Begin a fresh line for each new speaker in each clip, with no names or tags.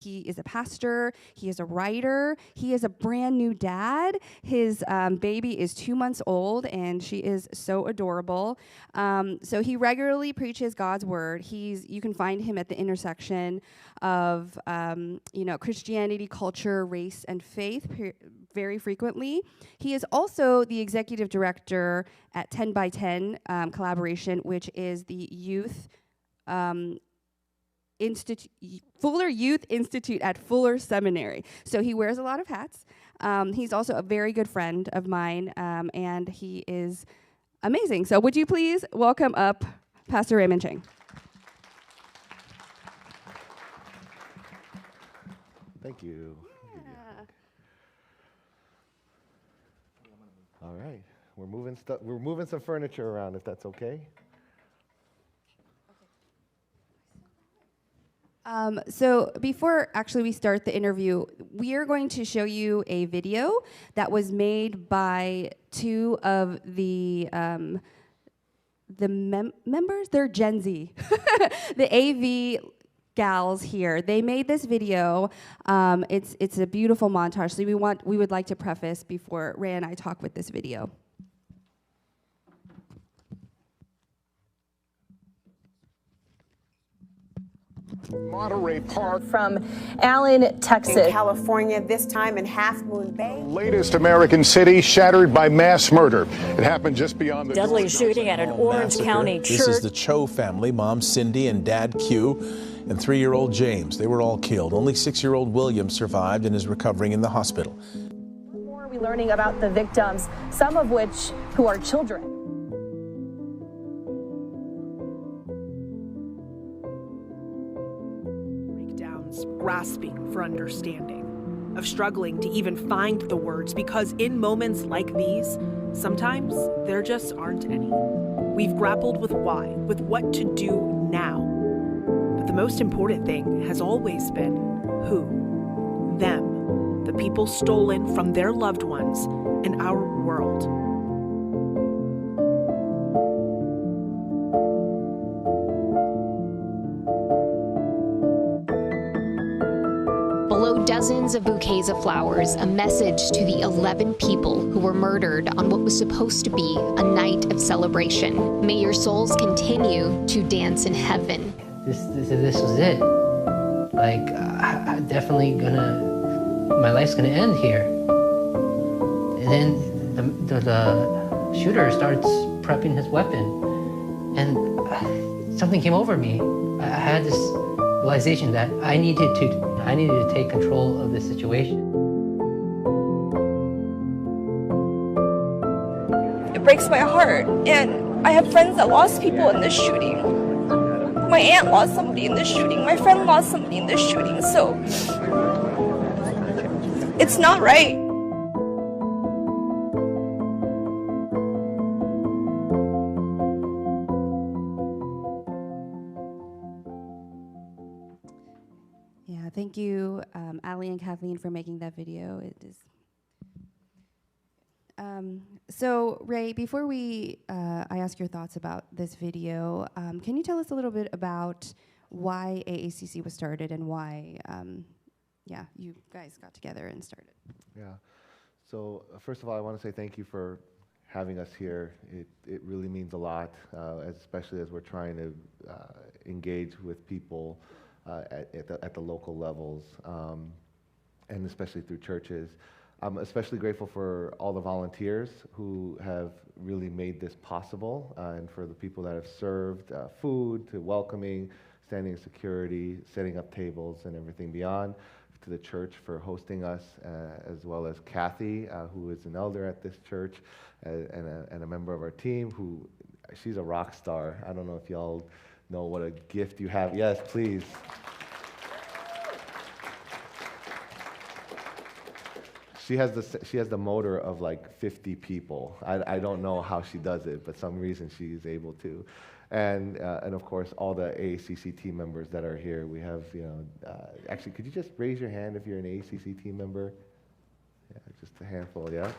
He is a pastor, he is a writer, he is a brand new dad. His baby is 2 months old, and she is so adorable. So he regularly preaches God's word. You can find him at the intersection of Christianity, culture, race, and faith very frequently. He is also the executive director at 10 by 10 collaboration, which is the youth Fuller Youth Institute at Fuller Seminary. So he wears a lot of hats. He's also a very good friend of mine, and he is amazing. So would you please welcome up Pastor Raymond Chang.
Thank you.
Yeah.
All right, we're moving some furniture around, if that's okay.
So before actually we start the interview, we are going to show you a video that was made by two of the members. They're Gen Z, the AV gals here. They made this video. It's a beautiful montage. So we would like to preface before Ray and I talk with this video.
Monterey Park.
From Allen, Texas.
In California, this time in Half Moon Bay.
Latest American city shattered by mass murder. It happened just beyond the
Deadly shooting at an Orange County church.
This is the Cho family, mom Cindy and dad Q, and 3-year-old James. They were all killed. Only 6-year-old William survived and is recovering in the hospital.
More are we learning about the victims, some of which who are children.
Grasping for understanding, of struggling to even find the words, because in moments like these, sometimes there just aren't any. We've grappled with why, with what to do now. But the most important thing has always been who? Them, the people stolen from their loved ones in our world.
Dozens of bouquets of flowers, a message to the 11 people who were murdered on what was supposed to be a night of celebration. May your souls continue to dance in heaven.
This was it. Like, I definitely my life's gonna end here. And then the shooter starts prepping his weapon, and something came over me. I had this realization that I needed to take control of the situation.
It breaks my heart, and I have friends that lost people in this shooting. My aunt lost somebody in this shooting. My friend lost somebody in this shooting, so it's not right.
Thank you, Ali and Kathleen, for making that video. It is. So, Ray, before I ask your thoughts about this video, can you tell us a little bit about why AACC was started and why, you guys got together and started?
Yeah. So first of all, I want to say thank you for having us here. It really means a lot, especially as we're trying to engage with people at the local levels, and especially through churches. I'm especially grateful for all the volunteers who have really made this possible, and for the people that have served food, to welcoming, standing in security, setting up tables and everything beyond, to the church for hosting us, as well as Kathy, who is an elder at this church, and a member of our team who, she's a rock star. I don't know if y'all know what a gift you have. Yes, please. She has the motor of like 50 people. I don't know how she does it, but some reason she's able to. And of course, all the AACC team members that are here. We have, actually, could you just raise your hand if you're an AACC team member? Yeah, just a handful, yeah.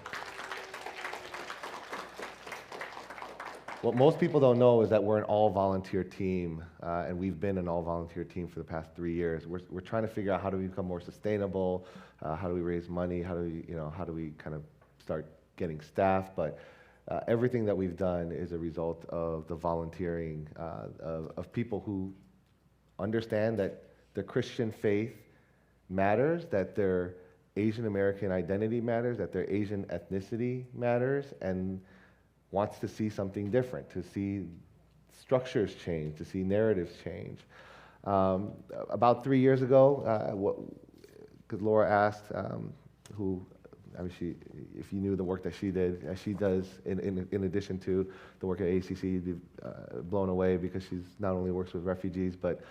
What most people don't know is that we're an all-volunteer team, and we've been an all-volunteer team for the past 3 years. We're trying to figure out how do we become more sustainable, how do we raise money, how do we kind of start getting staff, but everything that we've done is a result of the volunteering of people who understand that their Christian faith matters, that their Asian American identity matters, that their Asian ethnicity matters, and wants to see something different, to see structures change, to see narratives change. About 3 years ago, because Laura asked if you knew the work that she did, she does in addition to the work at AACC, you'd be blown away because she's not only works with refugees, but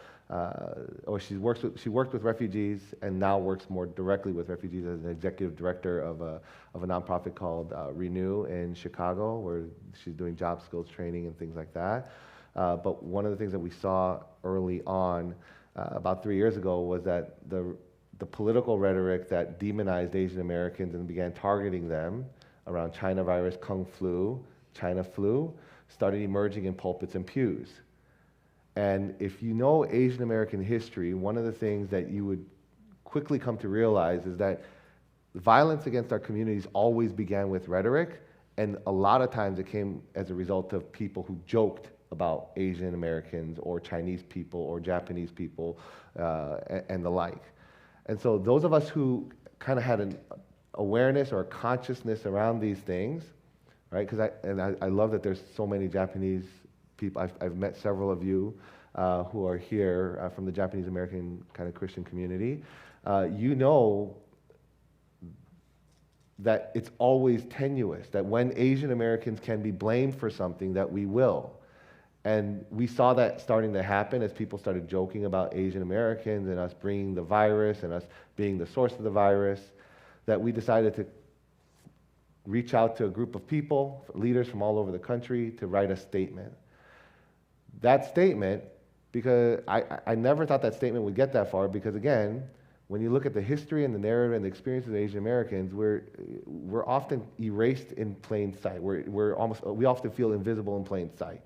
she worked with refugees and now works more directly with refugees as an executive director of a nonprofit called Renew in Chicago, where she's doing job skills training and things like that. But one of the things that we saw early on, about 3 years ago, was that the political rhetoric that demonized Asian Americans and began targeting them around China virus, Kung flu, China flu, started emerging in pulpits and pews. And if you know Asian American history, one of the things that you would quickly come to realize is that violence against our communities always began with rhetoric, and a lot of times it came as a result of people who joked about Asian Americans or Chinese people or Japanese people and the like. And so those of us who kind of had an awareness or a consciousness around these things, right? Because I love that there's so many Japanese people. I've met several of you who are here from the Japanese American kind of Christian community. You know that it's always tenuous, that when Asian Americans can be blamed for something, that we will. And we saw that starting to happen as people started joking about Asian Americans and us bringing the virus and us being the source of the virus, that we decided to reach out to a group of people, leaders from all over the country, to write a statement. That statement, because I never thought that statement would get that far, because again, when you look at the history and the narrative and the experiences of Asian Americans, we're often erased in plain sight. We often feel invisible in plain sight.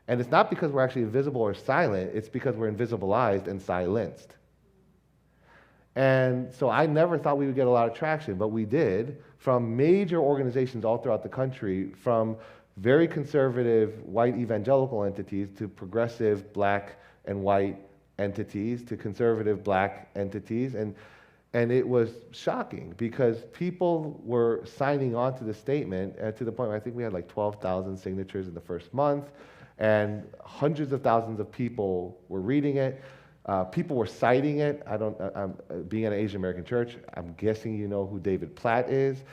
And it's not because we're actually invisible or silent, it's because we're invisibilized and silenced. And so I never thought we would get a lot of traction, but we did, from major organizations all throughout the country, from very conservative white evangelical entities to progressive black and white entities to conservative black entities. And it was shocking because people were signing on to the statement to the point where I think we had like 12,000 signatures in the first month, and hundreds of thousands of people were reading it. People were citing it. Being at an Asian American church, I'm guessing you know who David Platt is.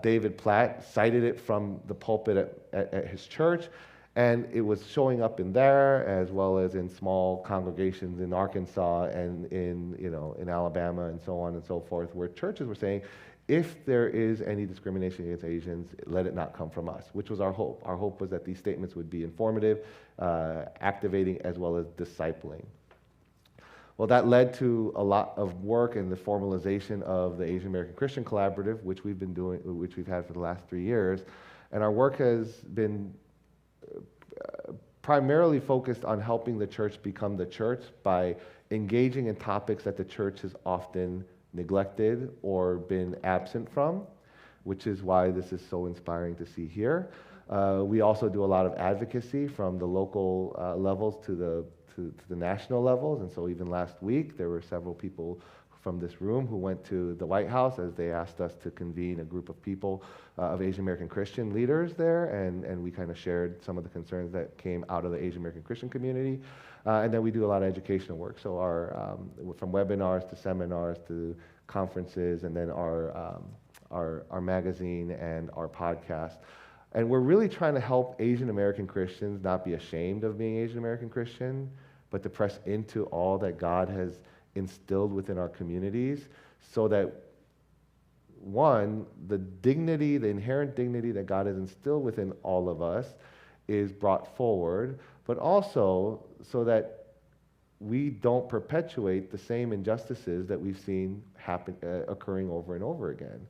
David Platt cited it from the pulpit at his church, and it was showing up in there as well as in small congregations in Arkansas and in Alabama and so on and so forth, where churches were saying, if there is any discrimination against Asians, let it not come from us, which was our hope. Our hope was that these statements would be informative, activating, as well as discipling. Well, that led to a lot of work and the formalization of the Asian American Christian Collaborative, which we've been doing, which we've had for the last 3 years. And our work has been primarily focused on helping the church become the church by engaging in topics that the church has often neglected or been absent from, which is why this is so inspiring to see here. We also do a lot of advocacy from the local levels to the national levels, and so even last week there were several people from this room who went to the White House as they asked us to convene a group of people, of Asian American Christian leaders there, and we kind of shared some of the concerns that came out of the Asian American Christian community. And then we do a lot of educational work, so from webinars to seminars to conferences, and then our magazine and our podcast. And we're really trying to help Asian American Christians not be ashamed of being Asian American Christian, but to press into all that God has instilled within our communities, so that, one, the dignity, the inherent dignity that God has instilled within all of us is brought forward, but also so that we don't perpetuate the same injustices that we've seen happen, occurring over and over again.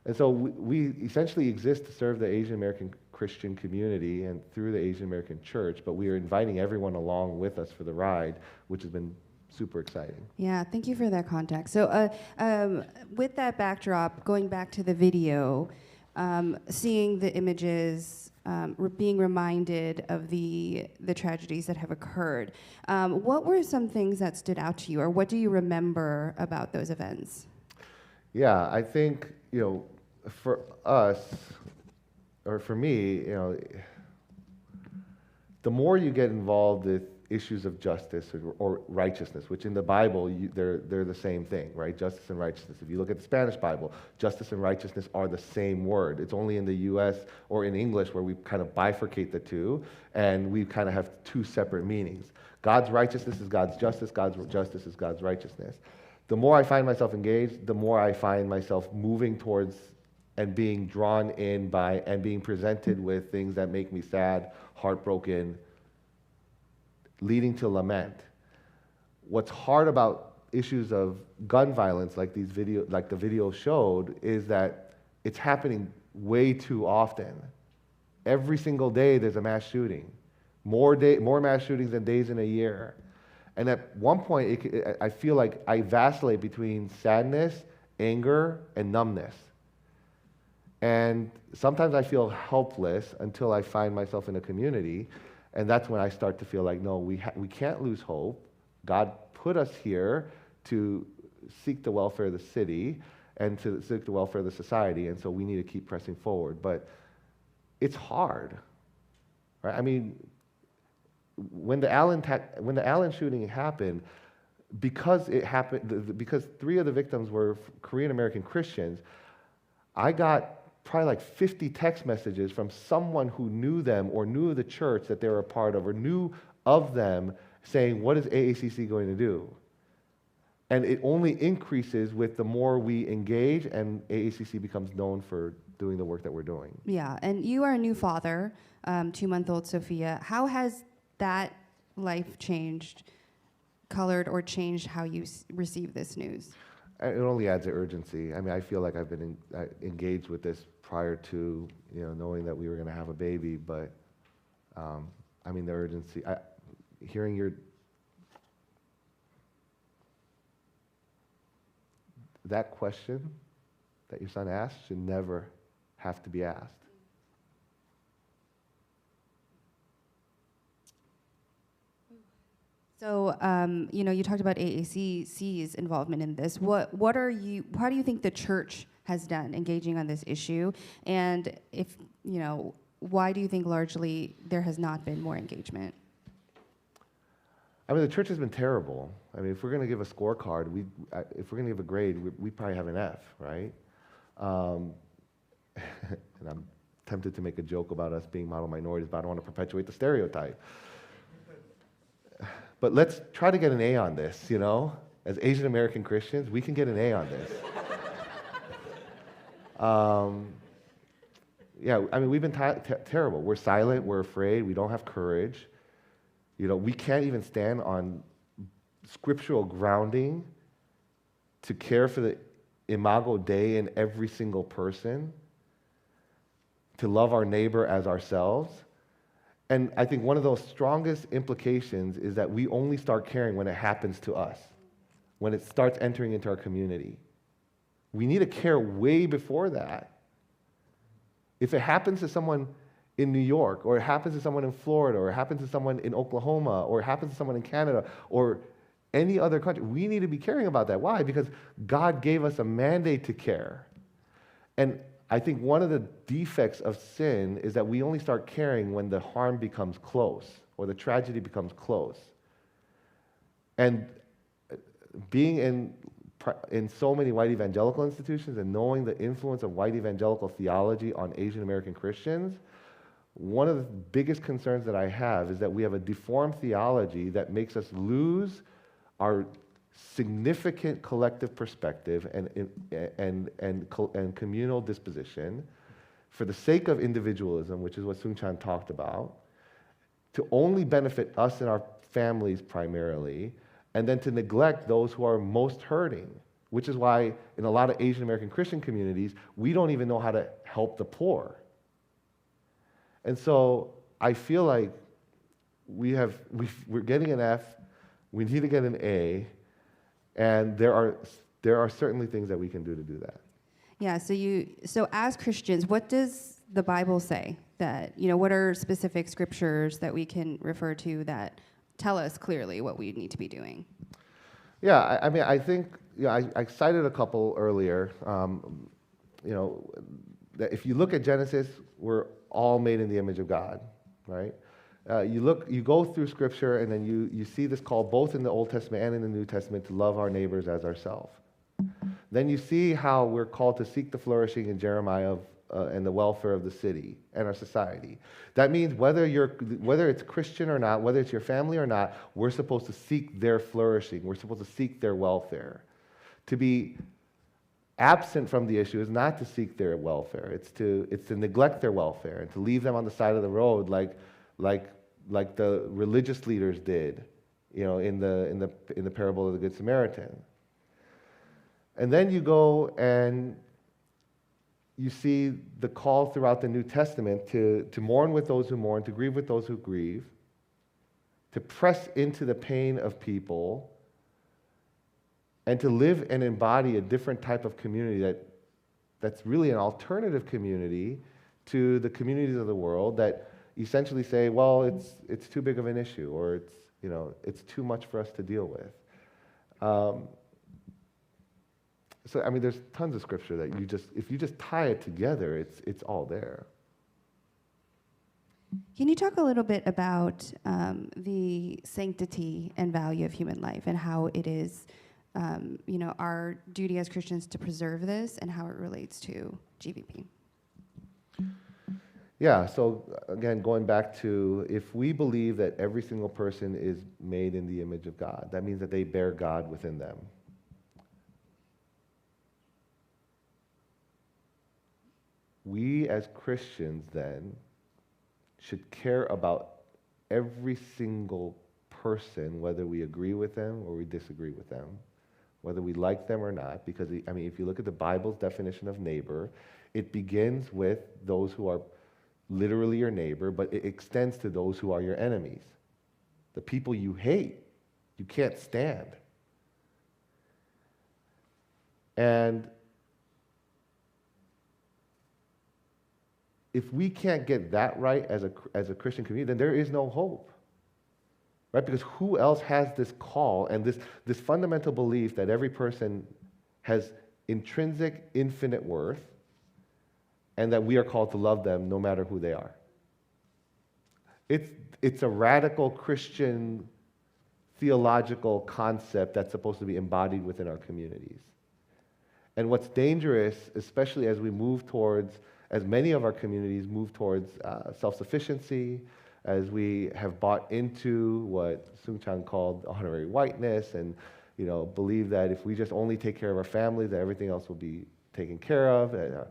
And so we essentially exist to serve the Asian American Christian community and through the Asian American church, but we are inviting everyone along with us for the ride, which has been super exciting.
Yeah, thank you for that context. So with that backdrop, going back to the video, seeing the images, being reminded of the tragedies that have occurred, what were some things that stood out to you, or what do you remember about those events?
Yeah, I think, for us, or for me, the more you get involved with issues of justice or righteousness, which in the Bible, they're the same thing, right? Justice and righteousness. If you look at the Spanish Bible, justice and righteousness are the same word. It's only in the US or in English where we kind of bifurcate the two, and we kind of have two separate meanings. God's righteousness is God's justice is God's righteousness. The more I find myself engaged, the more I find myself moving towards and being drawn in by and being presented with things that make me sad, heartbroken, leading to lament. What's hard about issues of gun violence, like the video showed, is that it's happening way too often. Every single day there's a mass shooting. More mass shootings than days in a year. And at one point, I feel like I vacillate between sadness, anger, and numbness. And sometimes I feel helpless until I find myself in a community, and that's when I start to feel like, no, we can't lose hope. God put us here to seek the welfare of the city and to seek the welfare of the society, and so we need to keep pressing forward. But it's hard, right? I mean, when the Allen shooting happened, because 3 of the victims were Korean American Christians, I got probably like 50 text messages from someone who knew them or knew the church that they were a part of or knew of them saying, what is AACC going to do? And it only increases with the more we engage, and AACC becomes known for doing the work that we're doing.
Yeah, and you are a new father, 2-month-old Sophia. How has that life changed, colored, or changed how you receive this news?
It only adds an urgency. I mean, I feel like I've been engaged with this prior to knowing that we were going to have a baby, but I mean, the urgency. Hearing that question that your son asked should never have to be asked.
So, you talked about AACC's involvement in this. How do you think the church has done engaging on this issue? And why do you think largely there has not been more engagement?
I mean, the church has been terrible. I mean, if we're going to give a scorecard, if we're going to give a grade, we probably have an F, right? And I'm tempted to make a joke about us being model minorities, but I don't want to perpetuate the stereotype. But let's try to get an A on this, As Asian American Christians, we can get an A on this. Yeah, I mean, we've been terrible. We're silent, we're afraid, we don't have courage. We can't even stand on scriptural grounding to care for the imago Dei in every single person, to love our neighbor as ourselves. And I think one of those strongest implications is that we only start caring when it happens to us, when it starts entering into our community. We need to care way before that. If it happens to someone in New York, or it happens to someone in Florida, or it happens to someone in Oklahoma, or it happens to someone in Canada, or any other country, we need to be caring about that. Why? Because God gave us a mandate to care. And I think one of the defects of sin is that we only start caring when the harm becomes close or the tragedy becomes close. And being in so many white evangelical institutions and knowing the influence of white evangelical theology on Asian American Christians, one of the biggest concerns that I have is that we have a deformed theology that makes us lose our significant collective perspective and communal disposition for the sake of individualism, which is what Sung Chan talked about, to only benefit us and our families primarily, and then to neglect those who are most hurting, which is why in a lot of Asian American Christian communities, we don't even know how to help the poor. And so I feel like we're getting an F, we need to get an A, and there are certainly things that we can do to do that.
Yeah, so as Christians, what does the Bible say? That, what are specific scriptures that we can refer to that tell us clearly what we need to be doing?
Yeah, I mean, I think, I cited a couple earlier. That if you look at Genesis, we're all made in the image of God, right? You go through Scripture, and then you see this call both in the Old Testament and in the New Testament to love our neighbors as ourselves. Then you see how we're called to seek the flourishing in Jeremiah and the welfare of the city and our society. That means whether it's Christian or not, whether it's your family or not, we're supposed to seek their flourishing. We're supposed to seek their welfare. To be absent from the issue is not to seek their welfare. It's to neglect their welfare and to leave them on the side of the road like the religious leaders did, in the parable of the Good Samaritan. And then you go and you see the call throughout the New Testament to mourn with those who mourn, to grieve with those who grieve, to press into the pain of people, and to live and embody a different type of community that's really an alternative community to the communities of the world that essentially say, well, it's too big of an issue, or it's too much for us to deal with. So I mean, there's tons of scripture that if you just tie it together, it's all there.
Can you talk a little bit about the sanctity and value of human life and how it is, our duty as Christians to preserve this and how it relates to GVP?
Yeah, so again, going back to, if we believe that every single person is made in the image of God, that means that they bear God within them. We as Christians then should care about every single person, whether we agree with them or we disagree with them, whether we like them or not, because if you look at the Bible's definition of neighbor, it begins with those who are literally your neighbor, but it extends to those who are your enemies. The people you hate, you can't stand. And if we can't get that right as a Christian community, then there is no hope, right? Because who else has this call and this fundamental belief that every person has intrinsic, infinite worth, and that we are called to love them no matter who they are? It's a radical Christian theological concept that's supposed to be embodied within our communities. And what's dangerous, especially as many of our communities move towards self-sufficiency, as we have bought into what Chang called honorary whiteness, and believe that if we just only take care of our families, that everything else will be taken care of. And,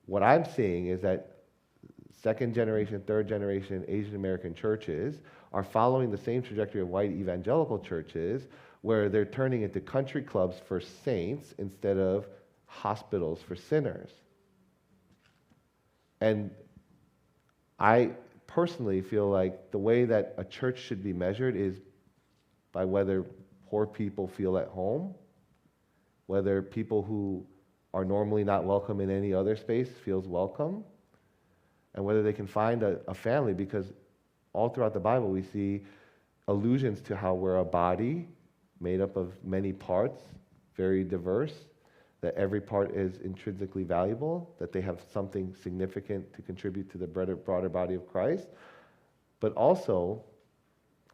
what I'm seeing is that second generation, third generation Asian American churches are following the same trajectory of white evangelical churches, where they're turning into country clubs for saints instead of hospitals for sinners. And I personally feel like the way that a church should be measured is by whether poor people feel at home, whether people who are normally not welcome in any other space feels welcome, and whether they can find a family, because all throughout the Bible we see allusions to how we're a body made up of many parts, very diverse, that every part is intrinsically valuable, that they have something significant to contribute to the broader body of Christ, but also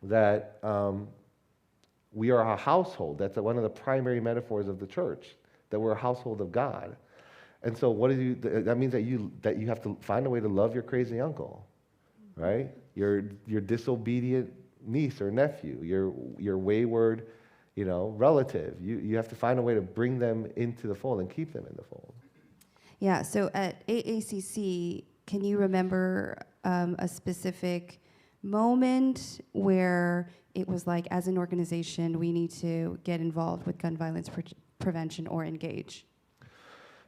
that we are a household. That's one of the primary metaphors of the church, that we're a household of God. And so that means that you have to find a way to love your crazy uncle, right? Your disobedient niece or nephew, your wayward relative. You have to find a way to bring them into the fold and keep them in the fold.
Yeah, so at AACC, can you remember a specific moment where it was like, as an organization, we need to get involved with gun violence prevention or engage?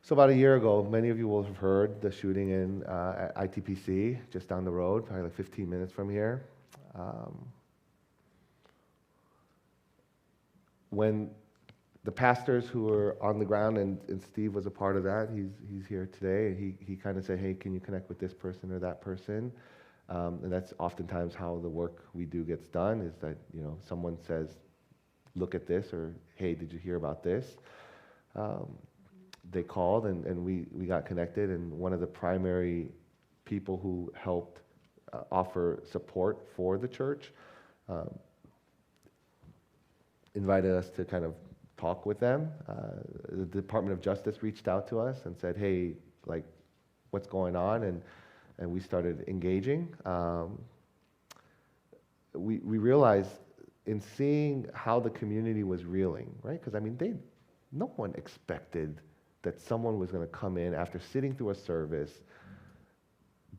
So about a year ago, many of you will have heard the shooting in at ITPC, just down the road, probably like 15 minutes from here. When the pastors who were on the ground, and Steve was a part of that, he's here today, and he kind of said, hey, can you connect with this person or that person? And that's oftentimes how the work we do gets done, is that, you know, someone says, look at this, or hey, did you hear about this? They called, and we got connected, and one of the primary people who helped offer support for the church invited us to kind of talk with them. The Department of Justice reached out to us and said, hey, like, what's going on? And we started engaging. We realized in seeing how the community was reeling, right? Because I mean, no one expected that someone was going to come in after sitting through a service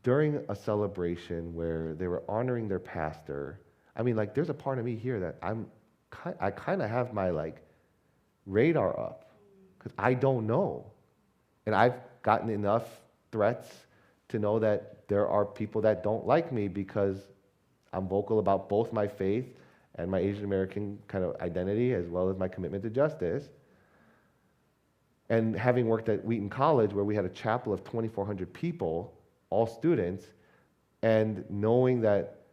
during a celebration where they were honoring their pastor. I mean, like, there's a part of me here that I kind of have my like radar up, because I don't know, and I've gotten enough threats to know that there are people that don't like me because I'm vocal about both my faith and my Asian American kind of identity, as well as my commitment to justice. And having worked at Wheaton College, where we had a chapel of 2,400 people, all students, and knowing that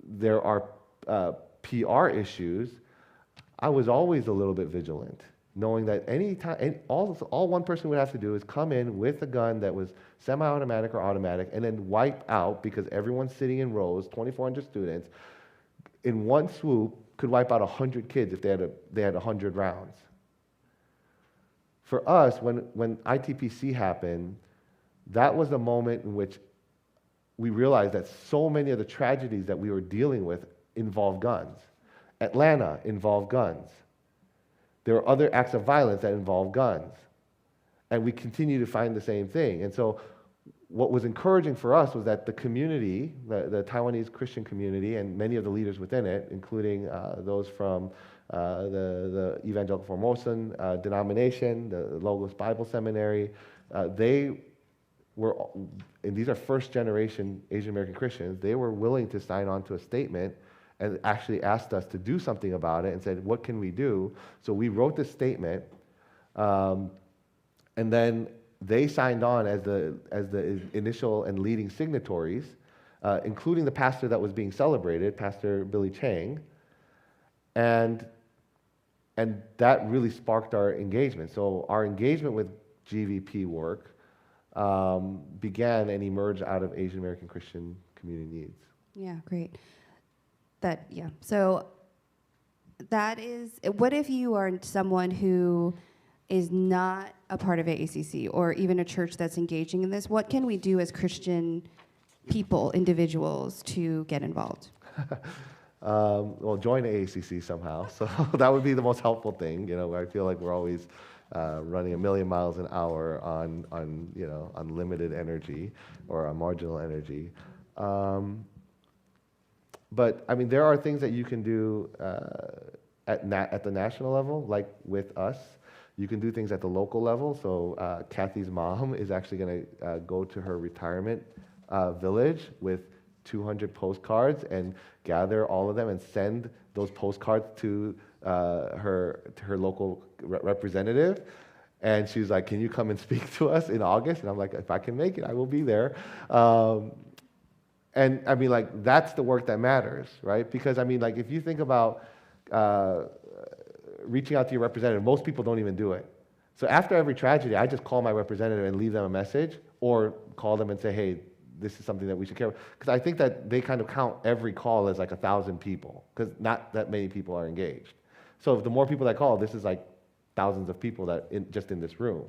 there are PR issues, I was always a little bit vigilant, knowing that any time, all one person would have to do is come in with a gun that was semi-automatic or automatic, and then wipe out, because everyone's sitting in rows, 2,400 students, in one swoop, could wipe out 100 kids if they had 100 rounds. For us, when ITPC happened, that was the moment in which we realized that so many of the tragedies that we were dealing with involved guns. Atlanta involved guns. There are other acts of violence that involve guns. And we continue to find the same thing. And so what was encouraging for us was that the community, the Taiwanese Christian community, and many of the leaders within it, including those from the Evangelical Formosan denomination, the Logos Bible Seminary, they were, and these are first generation Asian American Christians, they were willing to sign on to a statement and actually asked us to do something about it and said, what can we do? So we wrote this statement, and then they signed on as the initial and leading signatories, including the pastor that was being celebrated, Pastor Billy Chang, and that really sparked our engagement. So our engagement with GVP work began and emerged out of Asian American Christian community needs.
Yeah, great. So that is, what if you are someone who is not a part of AACC or even a church that's engaging in this? What can we do as Christian people, individuals, to get involved?
Well, join AACC somehow. So that would be the most helpful thing. You know, I feel like we're always running a million miles an hour on unlimited energy or on marginal energy. But I mean, there are things that you can do at the national level, like with us. You can do things at the local level. So Kathy's mom is actually going to go to her retirement village with 200 postcards and gather all of them and send those postcards to her local representative. And she's like, can you come and speak to us in August? And I'm like, if I can make it, I will be there. And I mean, like, that's the work that matters, right? Because I mean, like, if you think about reaching out to your representative, most people don't even do it. So after every tragedy, I just call my representative and leave them a message, or call them and say, hey, this is something that we should care about. Because I think that they kind of count every call as like 1,000 people, because not that many people are engaged. So the more people that call, this is like thousands of people that just in this room.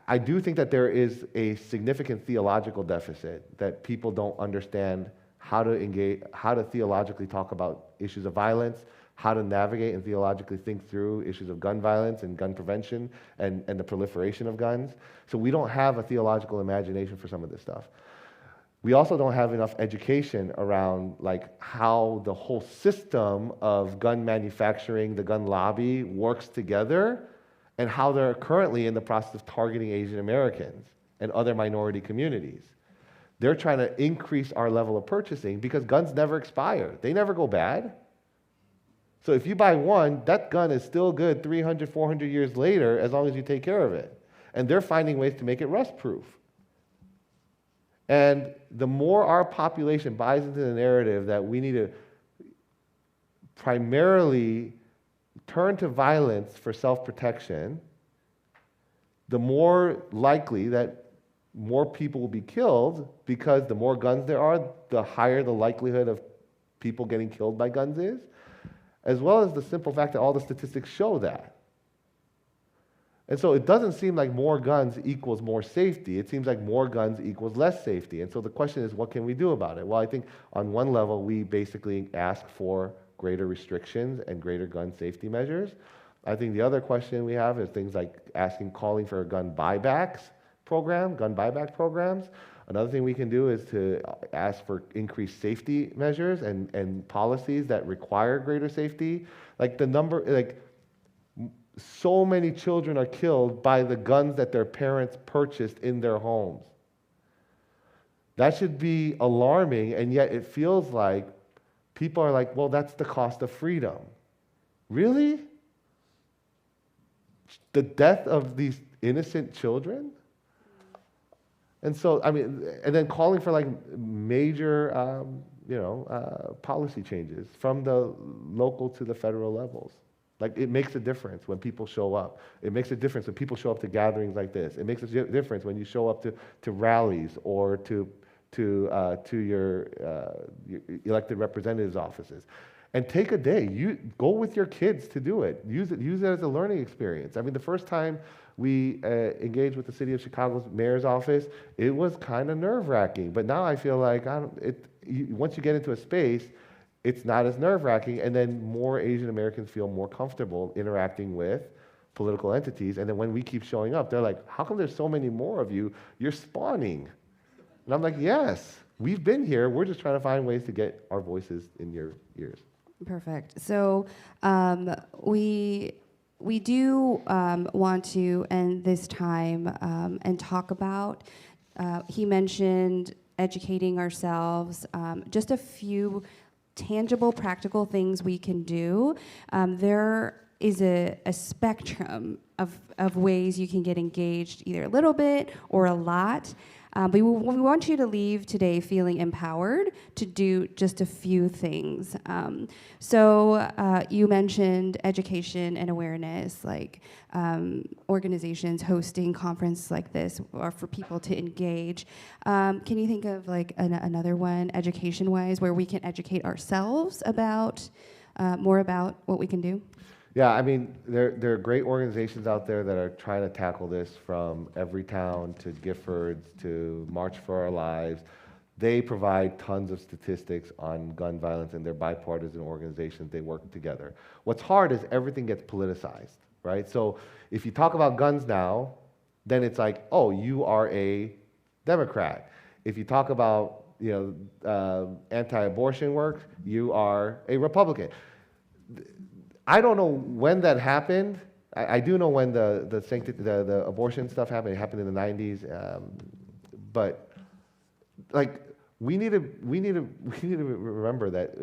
I do think that there is a significant theological deficit, that people don't understand how to engage, how to theologically talk about issues of violence, how to navigate and theologically think through issues of gun violence and gun prevention and the proliferation of guns. So we don't have a theological imagination for some of this stuff. We also don't have enough education around like how the whole system of gun manufacturing, the gun lobby works together, and how they're currently in the process of targeting Asian Americans and other minority communities. They're trying to increase our level of purchasing because guns never expire. They never go bad. So if you buy one, that gun is still good 300, 400 years later as long as you take care of it. And they're finding ways to make it rust-proof. And the more our population buys into the narrative that we need to primarily turn to violence for self-protection, the more likely that more people will be killed, because the more guns there are, the higher the likelihood of people getting killed by guns is, as well as the simple fact that all the statistics show that. And so it doesn't seem like more guns equals more safety. It seems like more guns equals less safety. And so the question is, what can we do about it? Well, I think on one level, we basically ask for greater restrictions and greater gun safety measures. I think the other question we have is things like calling for a gun buyback programs. Another thing we can do is to ask for increased safety measures and policies that require greater safety. So many children are killed by the guns that their parents purchased in their homes. That should be alarming, and yet it feels like people are like, well, that's the cost of freedom. Really? The death of these innocent children? And so, I mean, and then calling for like major, policy changes from the local to the federal levels. Like, it makes a difference when people show up. It makes a difference when people show up to gatherings like this. It makes a difference when you show up to rallies or to your elected representatives' offices. And take a day. You go with your kids to do it. Use it as a learning experience. I mean, the first time we engaged with the city of Chicago's mayor's office, it was kind of nerve-wracking. But now I feel like once you get into a space, it's not as nerve-wracking, and then more Asian Americans feel more comfortable interacting with political entities. And then when we keep showing up, they're like, how come there's so many more of you? You're spawning. And I'm like, yes, we've been here. We're just trying to find ways to get our voices in your ears.
Perfect. So we do want to end this time and talk about, he mentioned educating ourselves, just a few tangible, practical things we can do. There is a spectrum of ways you can get engaged, either a little bit or a lot. But we want you to leave today feeling empowered to do just a few things. So you mentioned education and awareness, like organizations hosting conferences like this or for people to engage. Can you think of like another one, education-wise, where we can educate ourselves about more about what we can do?
Yeah, I mean, there are great organizations out there that are trying to tackle this, from Everytown to Giffords to March for Our Lives. They provide tons of statistics on gun violence, and they're bipartisan organizations. They work together. What's hard is everything gets politicized, right? So if you talk about guns now, then it's like, oh, you are a Democrat. If you talk about anti-abortion work, you are a Republican. I don't know when that happened. I do know when the abortion stuff happened. It happened in the 90s. But like, we need to remember that,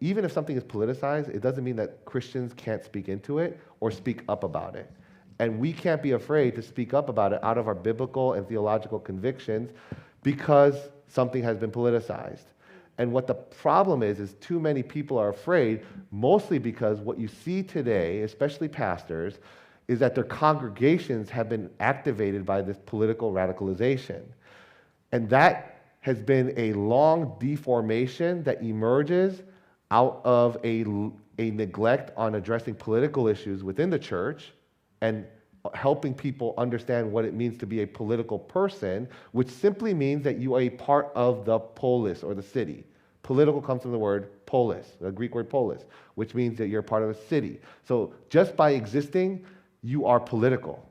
even if something is politicized, it doesn't mean that Christians can't speak into it or speak up about it. And we can't be afraid to speak up about it out of our biblical and theological convictions because something has been politicized. And what the problem is too many people are afraid, mostly because what you see today, especially pastors, is that their congregations have been activated by this political radicalization. And that has been a long deformation that emerges out of a neglect on addressing political issues within the church and helping people understand what it means to be a political person, which simply means that you are a part of the polis, or the city. Political comes from the word polis, the Greek word polis, which means that you're part of a city. So just by existing, you are political.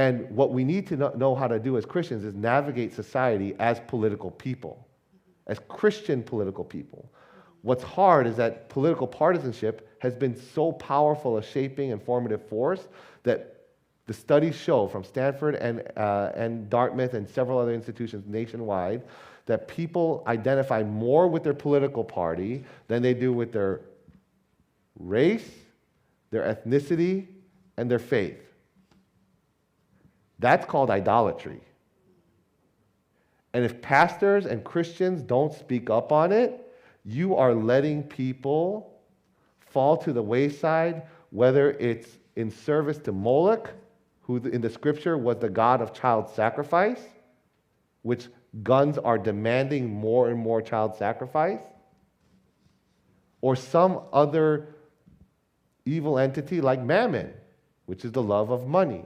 And what we need to know how to do as Christians is navigate society as political people, as Christian political people. What's hard is that political partisanship has been so powerful a shaping and formative force that the studies show from Stanford and Dartmouth and several other institutions nationwide that people identify more with their political party than they do with their race, their ethnicity, and their faith. That's called idolatry. And if pastors and Christians don't speak up on it, you are letting people fall to the wayside, whether it's in service to Moloch, who in the scripture was the god of child sacrifice, which guns are demanding more and more child sacrifice, or some other evil entity like Mammon, which is the love of money,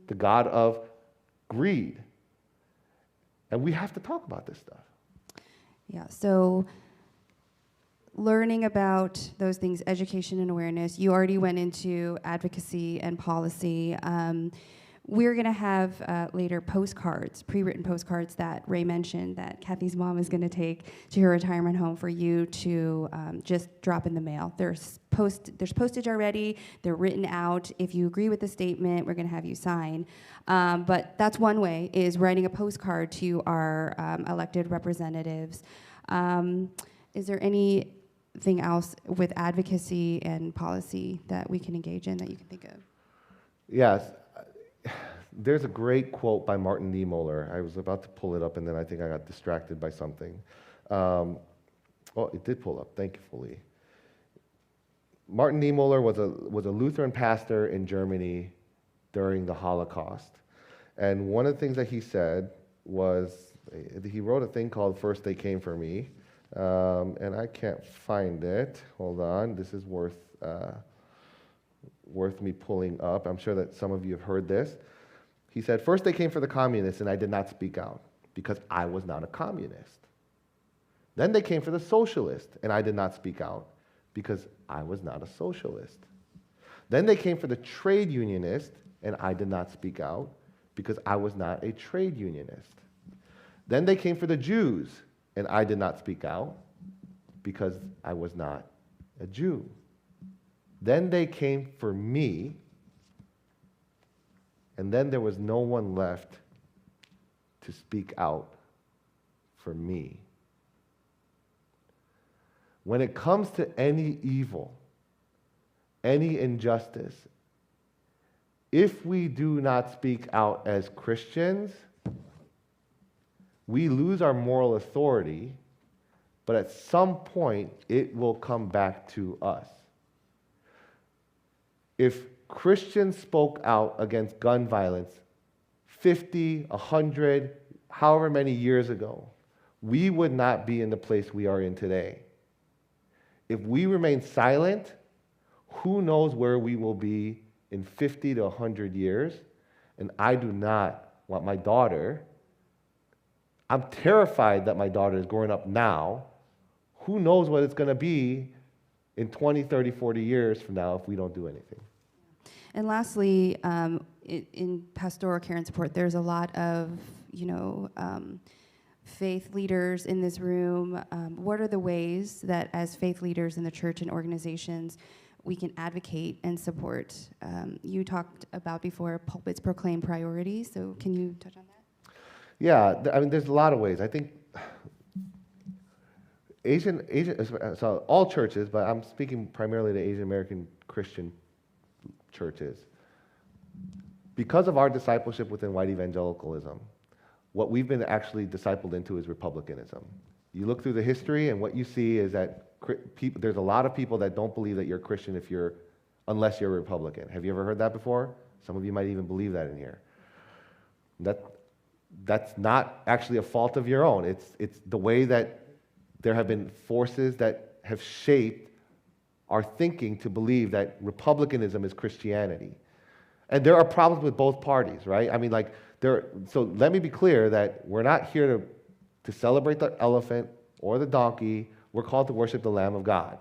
the god of greed. And we have to talk about this stuff.
Yeah, so learning about those things, education and awareness, you already went into advocacy and policy. We're going to have later postcards, pre-written postcards that Ray mentioned that Kathy's mom is going to take to her retirement home for you to just drop in the mail. There's postage already. They're written out. If you agree with the statement, we're going to have you sign. But that's one way, is writing a postcard to our elected representatives. Is there anything else with advocacy and policy that we can engage in that you can think of?
Yes. There's a great quote by Martin Niemöller. I was about to pull it up, and then I think I got distracted by something. Oh, it did pull up, thankfully. Martin Niemöller was a Lutheran pastor in Germany during the Holocaust. And one of the things that he said was, he wrote a thing called First They Came for Me. And I can't find it. Hold on, this is worth me pulling up. I'm sure that some of you have heard this. He said, first they came for the communists, and I did not speak out because I was not a communist. Then they came for the socialist, and I did not speak out because I was not a socialist. Then they came for the trade unionist, and I did not speak out because I was not a trade unionist. Then they came for the Jews, and I did not speak out because I was not a Jew. Then they came for me, and then there was no one left to speak out for me. When it comes to any evil, any injustice, if we do not speak out as Christians, we lose our moral authority, but at some point it will come back to us. If Christians spoke out against gun violence 50, 100, however many years ago, we would not be in the place we are in today. If we remain silent, who knows where we will be in 50 to 100 years? And I do not want my daughter, I'm terrified that my daughter is growing up now. Who knows what it's going to be in 20, 30, 40 years from now if we don't do anything?
And lastly, in pastoral care and support, there's a lot of, faith leaders in this room. What are the ways that as faith leaders in the church and organizations we can advocate and support? You talked about before pulpits proclaim priorities, so can you touch on that?
Yeah, I mean, there's a lot of ways. I think so all churches, but I'm speaking primarily to Asian American Christian churches. Because of our discipleship within white evangelicalism, what we've been actually discipled into is republicanism. You look through the history, and what you see is that there's a lot of people that don't believe that you're a Christian unless you're a Republican. Have you ever heard that before? Some of you might even believe that in here. That's not actually a fault of your own. It's the way that there have been forces that have shaped our thinking to believe that republicanism is Christianity. And there are problems with both parties, right? I mean, so let me be clear that we're not here to celebrate the elephant or the donkey. We're called to worship the Lamb of God.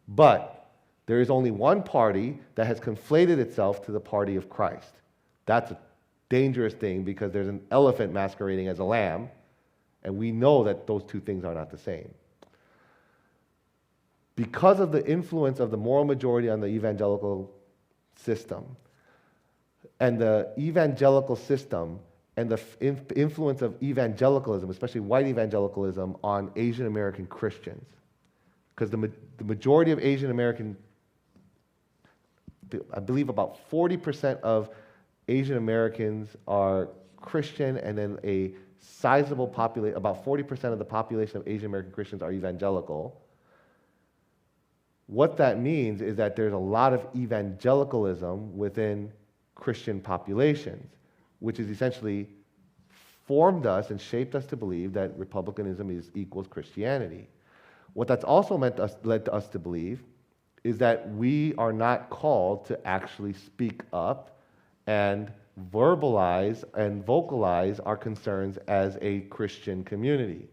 But there is only one party that has conflated itself to the party of Christ. That's dangerous thing because there's an elephant masquerading as a lamb, and we know that those two things are not the same. Because of the influence of the moral majority on the evangelical system, and the evangelical system and the influence of evangelicalism, especially white evangelicalism, on Asian American Christians, because the majority of Asian American, I believe about 40% of Asian Americans are Christian, and then a sizable population, about 40% of the population of Asian American Christians are evangelical. What that means is that there's a lot of evangelicalism within Christian populations, which is essentially formed us and shaped us to believe that republicanism equals Christianity. What that's also led us to believe is that we are not called to actually speak up and verbalize and vocalize our concerns as a Christian community.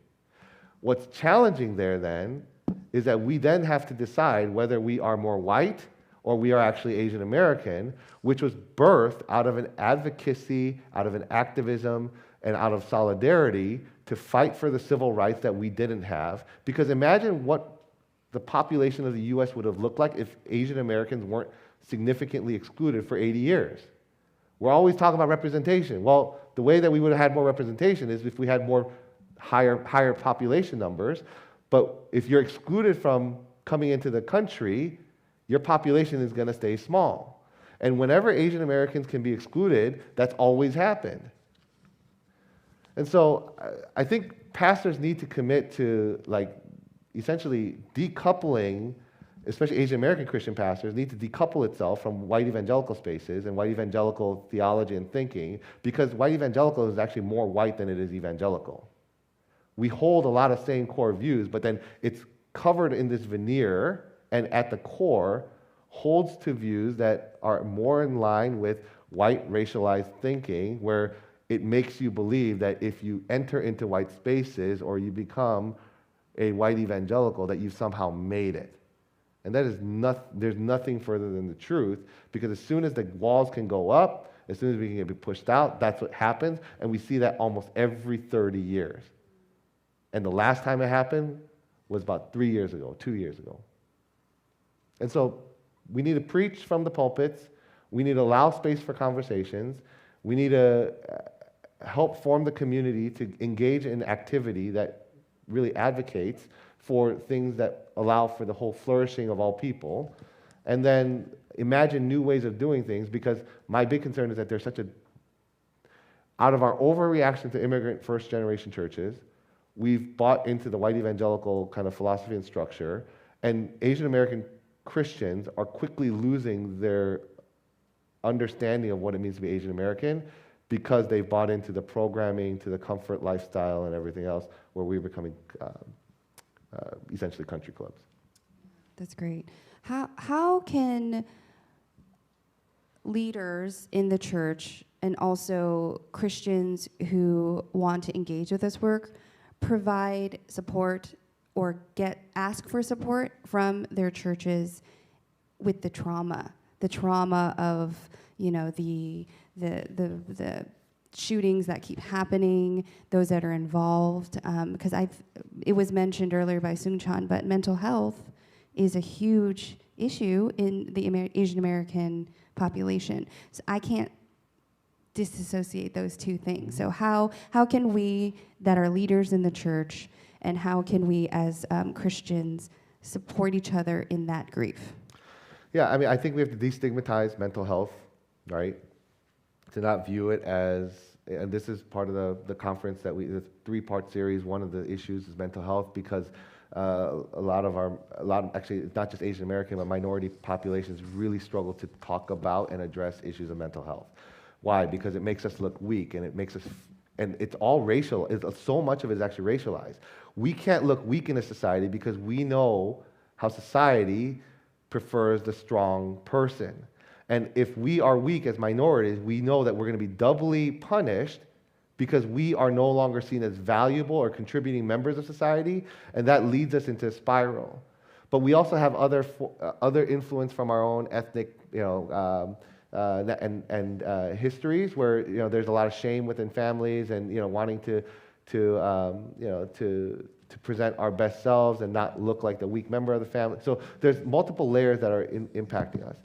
What's challenging there then is that we then have to decide whether we are more white or we are actually Asian American, which was birthed out of an advocacy, out of an activism, and out of solidarity to fight for the civil rights that we didn't have. Because imagine what the population of the US would have looked like if Asian Americans weren't significantly excluded for 80 years. We're always talking about representation. Well, the way that we would have had more representation is if we had more higher population numbers. But if you're excluded from coming into the country, your population is going to stay small. And whenever Asian Americans can be excluded, that's always happened. And so I think pastors need to commit to, like, essentially decoupling, especially Asian American Christian pastors need to decouple itself from white evangelical spaces and white evangelical theology and thinking, because white evangelical is actually more white than it is evangelical. We hold a lot of same core views, but then it's covered in this veneer and at the core holds to views that are more in line with white racialized thinking, where it makes you believe that if you enter into white spaces or you become a white evangelical, that you've somehow made it. And that is there's nothing further than the truth, because as soon as the walls can go up, as soon as we can get pushed out, that's what happens, and we see that almost every 30 years. And the last time it happened was about 3 years ago, 2 years ago. And so we need to preach from the pulpits. We need to allow space for conversations. We need to help form the community to engage in activity that really advocates for things that allow for the whole flourishing of all people. And then imagine new ways of doing things, because my big concern is that there's such a, out of our overreaction to immigrant first generation churches, we've bought into the white evangelical kind of philosophy and structure, and Asian American Christians are quickly losing their understanding of what it means to be Asian American because they've bought into the programming, to the comfort lifestyle and everything else, where we're becoming essentially country clubs.
That's great. How can leaders in the church and also Christians who want to engage with this work provide support or ask for support from their churches with the trauma of, you know, the shootings that keep happening, those that are involved? Because it was mentioned earlier by Sung-chan, but mental health is a huge issue in the Asian American population. So I can't disassociate those two things. So how can we that are leaders in the church, and how can we as Christians support each other in that grief?
Yeah, I mean, I think we have to destigmatize mental health, right? To not view it as, and this is part of the conference that the 3-part series. One of the issues is mental health, because actually, it's not just Asian American, but minority populations really struggle to talk about and address issues of mental health. Why? Because it makes us look weak, and it makes us, and it's all racial. So much of it is actually racialized. We can't look weak in a society because we know how society prefers the strong person. And if we are weak as minorities, we know that we're going to be doubly punished because we are no longer seen as valuable or contributing members of society, and that leads us into a spiral. But we also have other influence from our own ethnic, and histories where there's a lot of shame within families, and wanting to present our best selves and not look like the weak member of the family. So there's multiple layers that are impacting us.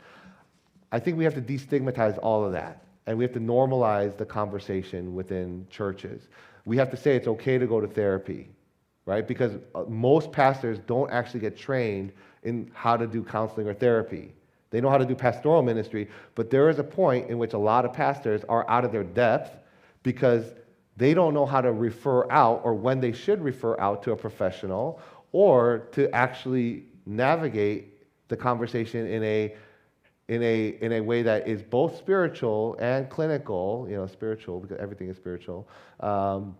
I think we have to destigmatize all of that, and we have to normalize the conversation within churches. We have to say it's okay to go to therapy, right? Because most pastors don't actually get trained in how to do counseling or therapy. They know how to do pastoral ministry, but there is a point in which a lot of pastors are out of their depth because they don't know how to refer out, or when they should refer out to a professional, or to actually navigate the conversation in a way that is both spiritual and clinical, spiritual, because everything is spiritual, and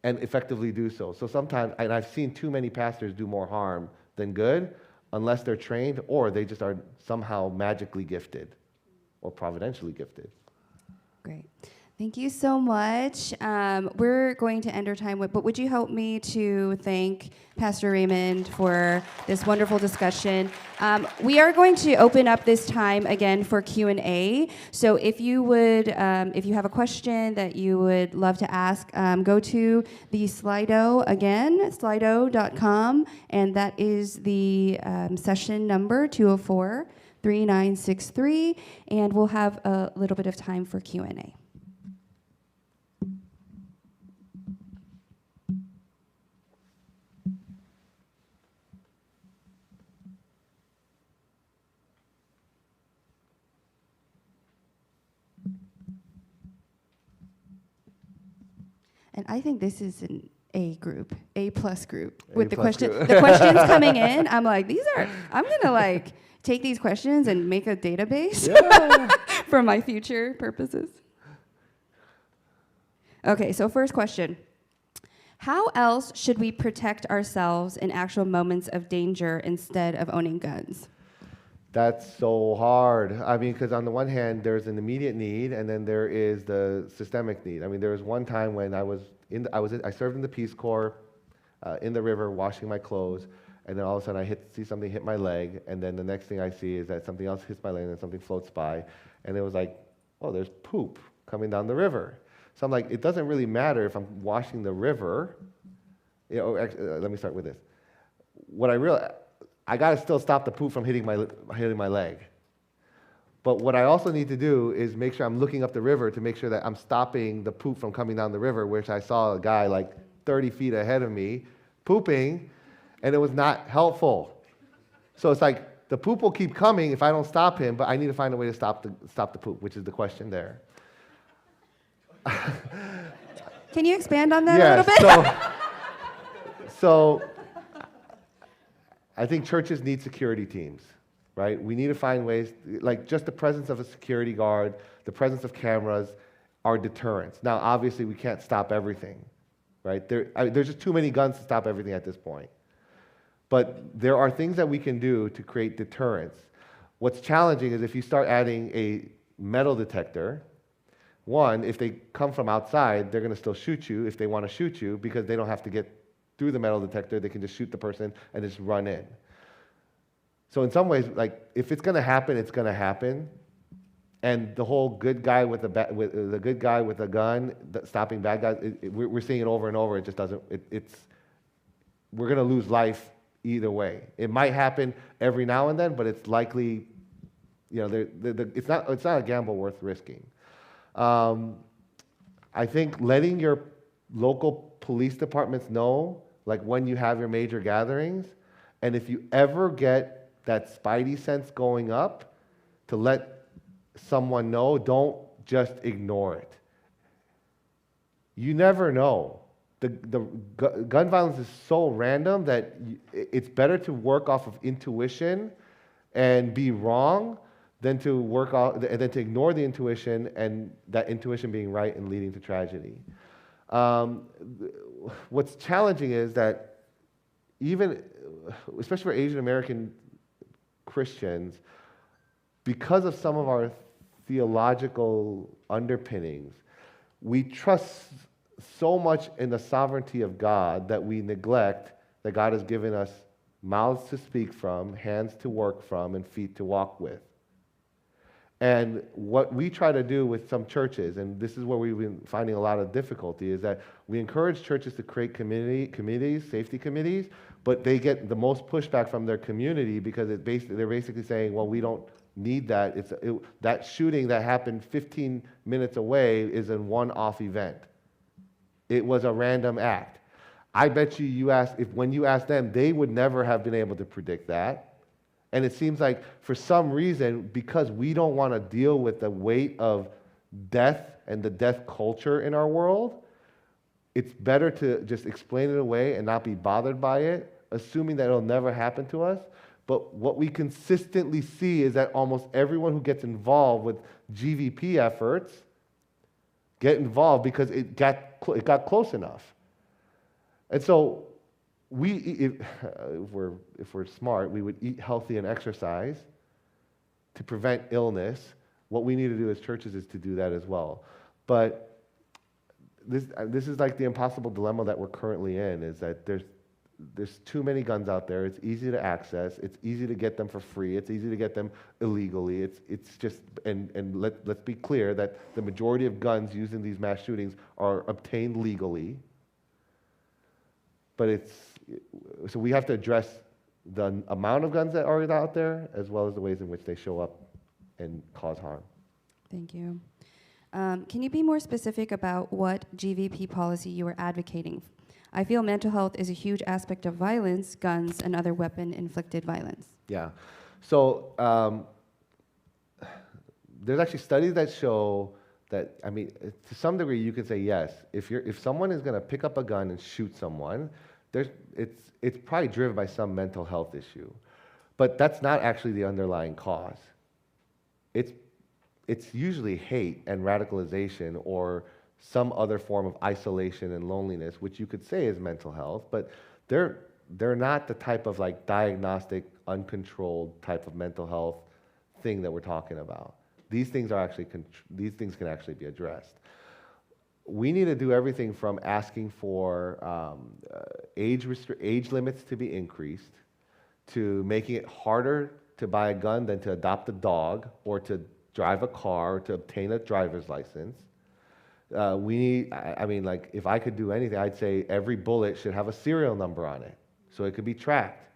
effectively do so. So sometimes, and I've seen too many pastors do more harm than good, unless they're trained, or they just are somehow magically gifted or providentially gifted.
Great. Thank you so much. We're going to end our time but would you help me to thank Pastor Raymond for this wonderful discussion? We are going to open up this time again for Q&A. So if you would, if you have a question that you would love to ask, go to the Slido again, slido.com, and that is the session number 204-3963, and we'll have a little bit of time for Q&A. And I think this is an A group, A+ group, with the questions coming in. I'm like, I'm gonna take these questions and make a database for my future purposes. Okay, so first question. How else should we protect ourselves in actual moments of danger instead of owning guns?
That's so hard. I mean, because on the one hand, there's an immediate need, and then there is the systemic need. I mean, there was one time when I served in the Peace Corps in the river, washing my clothes, and then all of a sudden I see something hit my leg, and then the next thing I see is that something else hits my leg, and then something floats by, and it was like, oh, there's poop coming down the river. So I'm like, it doesn't really matter if I'm washing the river. Let me start with this. What I realized, I got to still stop the poop from hitting my leg. But what I also need to do is make sure I'm looking up the river to make sure that I'm stopping the poop from coming down the river, which I saw a guy like 30 feet ahead of me pooping, and it was not helpful. So it's like the poop will keep coming if I don't stop him, but I need to find a way to stop the poop, which is the question there.
Can you expand on that a little bit?
So I think churches need security teams, right? We need to find ways, like just the presence of a security guard, the presence of cameras are deterrents. Now, obviously, we can't stop everything, right? There's just too many guns to stop everything at this point. But there are things that we can do to create deterrence. What's challenging is if you start adding a metal detector, one, if they come from outside, they're going to still shoot you if they want to shoot you because they don't have to get through the metal detector. They can just shoot the person and just run in. So in some ways, like if it's going to happen, it's going to happen. And the whole good guy with the good guy with a gun stopping bad guys, we're seeing it over and over. It just doesn't. We're going to lose life either way. It might happen every now and then, but it's likely, it's not a gamble worth risking. I think letting your local police departments know, like when you have your major gatherings, and if you ever get that spidey sense going up, to let someone know, don't just ignore it. You never know. The gun violence is so random that it's better to work off of intuition and be wrong than to ignore the intuition and that intuition being right and leading to tragedy. What's challenging is that even, especially for Asian American Christians, because of some of our theological underpinnings, we trust so much in the sovereignty of God that we neglect that God has given us mouths to speak from, hands to work from, and feet to walk with. And what we try to do with some churches, and this is where we've been finding a lot of difficulty, is that we encourage churches to create committees, safety committees, but they get the most pushback from their community because they're basically saying, well, we don't need that. That shooting that happened 15 minutes away is a one-off event. It was a random act. I bet you when you asked them, they would never have been able to predict that. And it seems like for some reason, because we don't want to deal with the weight of death and the death culture in our world, it's better to just explain it away and not be bothered by it, assuming that it'll never happen to us. But what we consistently see is that almost everyone who gets involved with GVP efforts get involved because it got close enough. And so if we're smart, we would eat healthy and exercise to prevent illness. What we need to do as churches is to do that as well. But this is like the impossible dilemma that we're currently in, is that there's too many guns out there. It's easy to access. It's easy to get them for free. It's easy to get them illegally. It's just, and let's be clear that the majority of guns used in these mass shootings are obtained legally. But so we have to address the amount of guns that are out there, as well as the ways in which they show up and cause harm.
Thank you. Can you be more specific about what GVP policy you are advocating? I feel mental health is a huge aspect of violence, guns, and other weapon-inflicted violence.
Yeah. So there's actually studies that show that, I mean, to some degree you can say yes. If someone is going to pick up a gun and shoot someone, it's probably driven by some mental health issue. But that's not actually the underlying cause. It's usually hate and radicalization or some other form of isolation and loneliness, which you could say is mental health, but they're not the type of like diagnostic, uncontrolled type of mental health thing that we're talking about. These things can actually be addressed. We need to do everything from asking for age limits to be increased, to making it harder to buy a gun than to adopt a dog or to drive a car or to obtain a driver's license. I mean, like, if I could do anything, I'd say every bullet should have a serial number on it, so it could be tracked.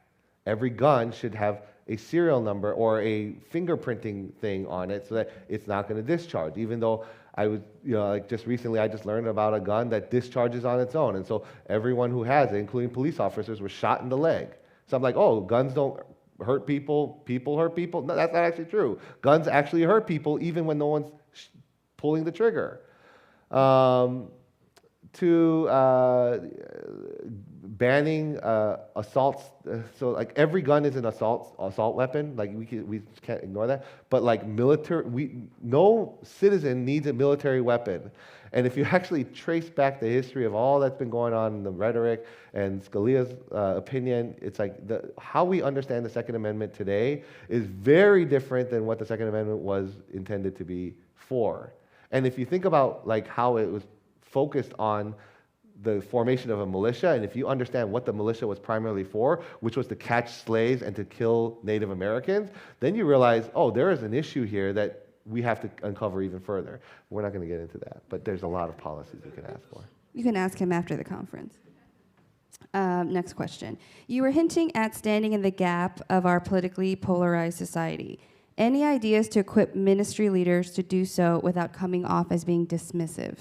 Every gun should have a serial number or a fingerprinting thing on it so that it's not going to discharge, even though like just recently I just learned about a gun that discharges on its own, and so everyone who has it, including police officers, was shot in the leg. So I'm like, oh, guns don't hurt people, people hurt people? No, that's not actually true. Guns actually hurt people even when no one's pulling the trigger. Banning assaults, so like every gun is an assault weapon. Like we can't ignore that. But like no citizen needs a military weapon. And if you actually trace back the history of all that's been going on in the rhetoric and Scalia's opinion, it's like how we understand the Second Amendment today is very different than what the Second Amendment was intended to be for. And if you think about like how it was focused on the formation of a militia, and if you understand what the militia was primarily for, which was to catch slaves and to kill Native Americans, then you realize, oh, there is an issue here that we have to uncover even further. We're not going to get into that, but there's a lot of policies you can ask for.
You can ask him after the conference. Next question. You were hinting at standing in the gap of our politically polarized society. Any ideas to equip ministry leaders to do so without coming off as being dismissive?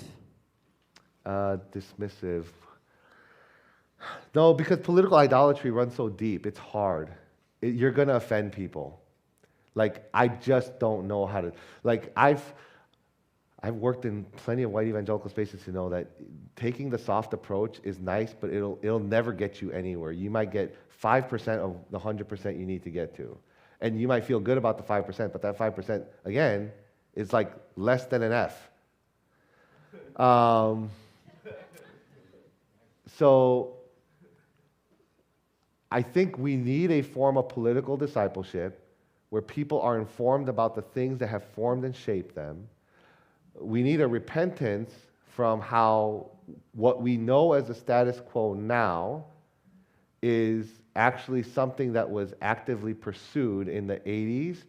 Dismissive. No, because political idolatry runs so deep, it's hard. You're going to offend people. Like, I just don't know how to, like, I've worked in plenty of white evangelical spaces to know that taking the soft approach is nice, but it'll never get you anywhere. You might get 5% of the 100% you need to get to. And you might feel good about the 5%, but that 5%, again, is like less than an F. So I think we need a form of political discipleship where people are informed about the things that have formed and shaped them. We need a repentance from how what we know as the status quo now is actually something that was actively pursued in the 80s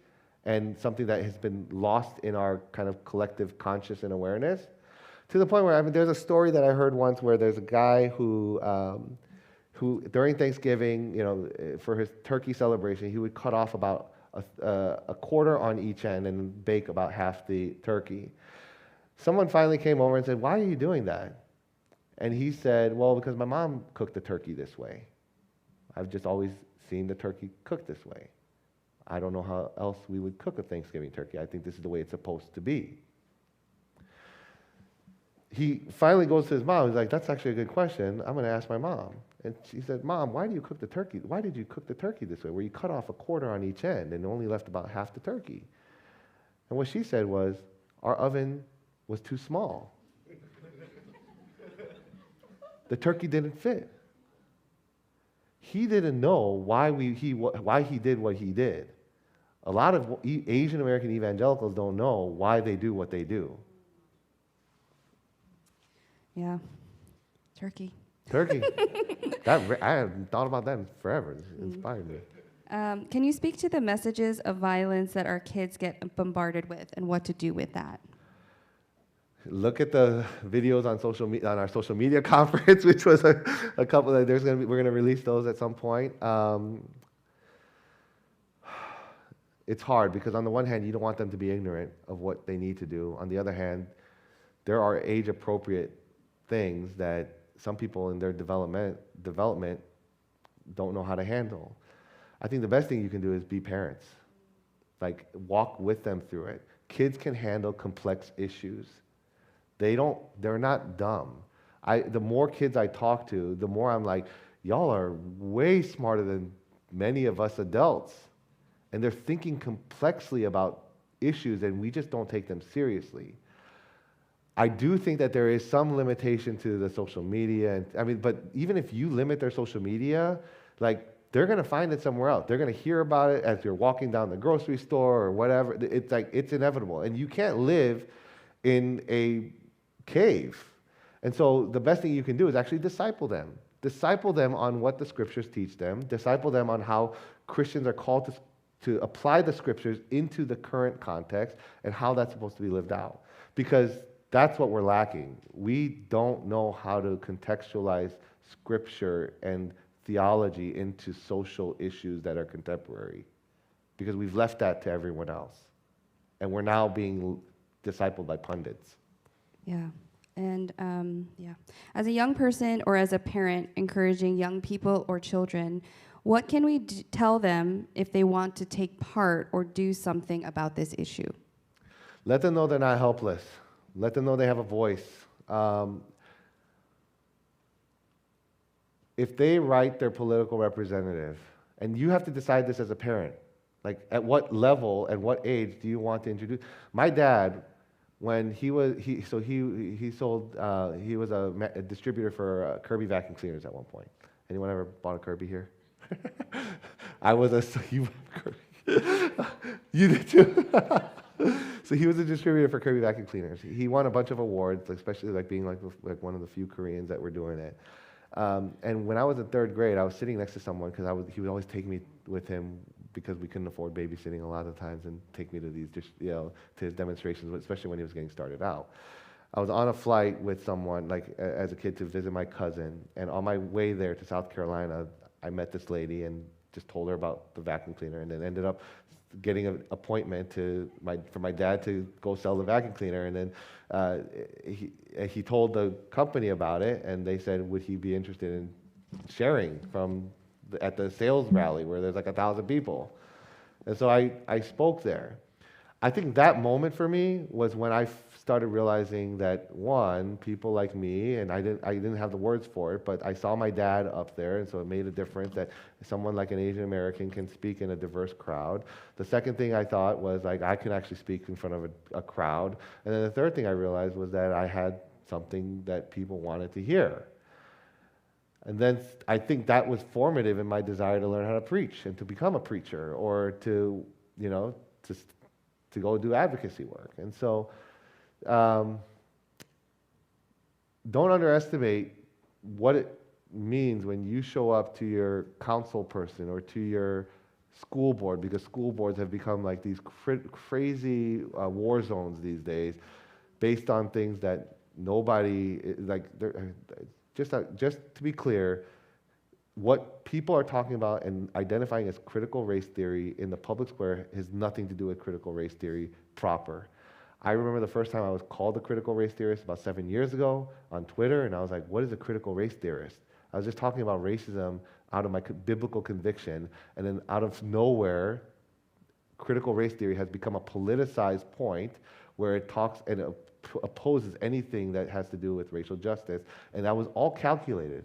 and something that has been lost in our kind of collective conscious and awareness, to the point where, I mean, there's a story that I heard once where there's a guy who during Thanksgiving, for his turkey celebration, he would cut off about a quarter on each end and bake about half the turkey. Someone finally came over and said, "Why are you doing that?" And he said, "Well, because my mom cooked the turkey this way. I've just always seen the turkey cooked this way. I don't know how else we would cook a Thanksgiving turkey. I think this is the way it's supposed to be." He finally goes to his mom. He's like, "That's actually a good question. I'm going to ask my mom." And she said, "Mom, why do you cook the turkey? Why did you cook the turkey this way, where you cut off a quarter on each end and only left about half the turkey?" And what she said was, "Our oven was too small. The turkey didn't fit." He didn't know why he did what he did. A lot of Asian American evangelicals don't know why they do what they do.
Yeah. Turkey.
I haven't thought about that in forever. It's inspired me.
Can you speak to the messages of violence that our kids get bombarded with and what to do with that?
Look at the videos on our social media conference, which was a couple that we're going to release those at some point. It's hard because on the one hand, you don't want them to be ignorant of what they need to do. On the other hand, there are age-appropriate things that some people in their development don't know how to handle. I think the best thing you can do is be parents. Like, walk with them through it. Kids can handle complex issues. They're not dumb. The more kids I talk to, the more I'm like, y'all are way smarter than many of us adults. And they're thinking complexly about issues, and we just don't take them seriously. I do think that there is some limitation to the social media. But even if you limit their social media, like, they're going to find it somewhere else. They're going to hear about it as you're walking down the grocery store or whatever. It's inevitable. And you can't live in a cave. And so the best thing you can do is actually disciple them. Disciple them on what the scriptures teach them. Disciple them on how Christians are called to apply the scriptures into the current context and how that's supposed to be lived out. Because that's what we're lacking. We don't know how to contextualize scripture and theology into social issues that are contemporary, because we've left that to everyone else. And we're now being discipled by pundits.
Yeah. And as a young person or as a parent encouraging young people or children, what can we tell them if they want to take part or do something about this issue?
Let them know they're not helpless. Let them know they have a voice. If they write their political representative, and you have to decide this as a parent, like at what level and what age do you want to introduce? My dad, when he was a distributor for Kirby vacuum cleaners at one point. Anyone ever bought a Kirby here? You did too. So he was a distributor for Kirby vacuum cleaners. He won a bunch of awards, especially like being like one of the few Koreans that were doing it. And when I was in third grade, I was sitting next to someone because he would always take me with him because we couldn't afford babysitting a lot of times, and take me to these, to his demonstrations, especially when he was getting started out. I was on a flight with someone, like as a kid, to visit my cousin, and on my way there to South Carolina, I met this lady and just told her about the vacuum cleaner, and then ended up getting an appointment for my dad to go sell the vacuum cleaner. And then he told the company about it, and they said, would he be interested in sharing at the sales rally where there's like 1,000 people. And so I spoke there. I think that moment for me was when I started realizing that, one, people like me, and I didn't have the words for it, but I saw my dad up there, and so it made a difference that someone like an Asian American can speak in a diverse crowd. The second thing I thought was, like, I can actually speak in front of a crowd. And then the third thing I realized was that I had something that people wanted to hear. And then I think that was formative in my desire to learn how to preach and to become a preacher, or to go do advocacy work. And so don't underestimate what it means when you show up to your council person or to your school board, because school boards have become like these crazy war zones these days, based on things that nobody, just to be clear, what people are talking about and identifying as critical race theory in the public square has nothing to do with critical race theory proper. I remember the first time I was called a critical race theorist about 7 years ago on Twitter, and I was like, what is a critical race theorist? I was just talking about racism out of my biblical conviction, and then out of nowhere, critical race theory has become a politicized point where it talks and opposes anything that has to do with racial justice, and that was all calculated.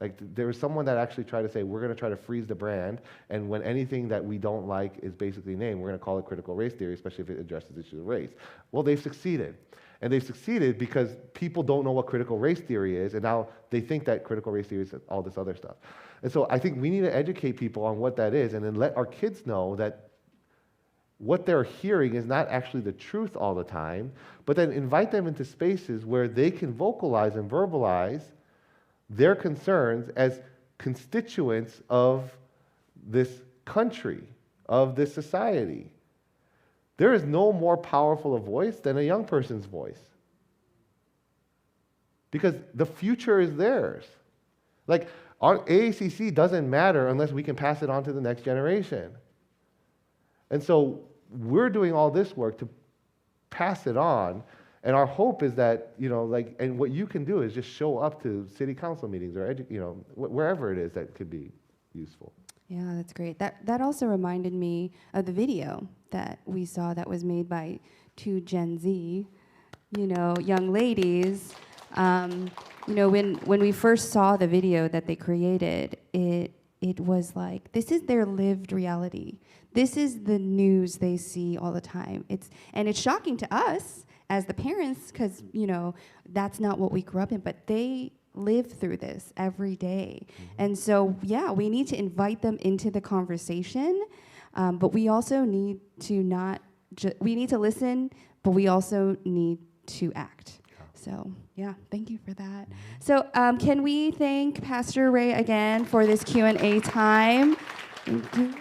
Like, there was someone that actually tried to say, we're going to try to freeze the brand, and when anything that we don't like is basically named, we're going to call it critical race theory, especially if it addresses issues of race. Well, they've succeeded. And they've succeeded because people don't know what critical race theory is, and now they think that critical race theory is all this other stuff. And so I think we need to educate people on what that is, and then let our kids know that what they're hearing is not actually the truth all the time, but then invite them into spaces where they can vocalize and verbalize their concerns as constituents of this country, of this society. There is no more powerful a voice than a young person's voice, because the future is theirs. Like, our AACC doesn't matter unless we can pass it on to the next generation. And so we're doing all this work to pass it on. And our hope is that, and what you can do is just show up to city council meetings or, wherever it is that could be useful.
Yeah, that's great. That also reminded me of the video that we saw that was made by 2 Gen Z, young ladies. When we first saw the video that they created, it was like, this is their lived reality. This is the news they see all the time. It's shocking to us as the parents, because that's not what we grew up in, but they live through this every day. And so, we need to invite them into the conversation, but we also need to we need to listen, but we also need to act. So, thank you for that. So, can we thank Pastor Ray again for this Q&A time? Thank you.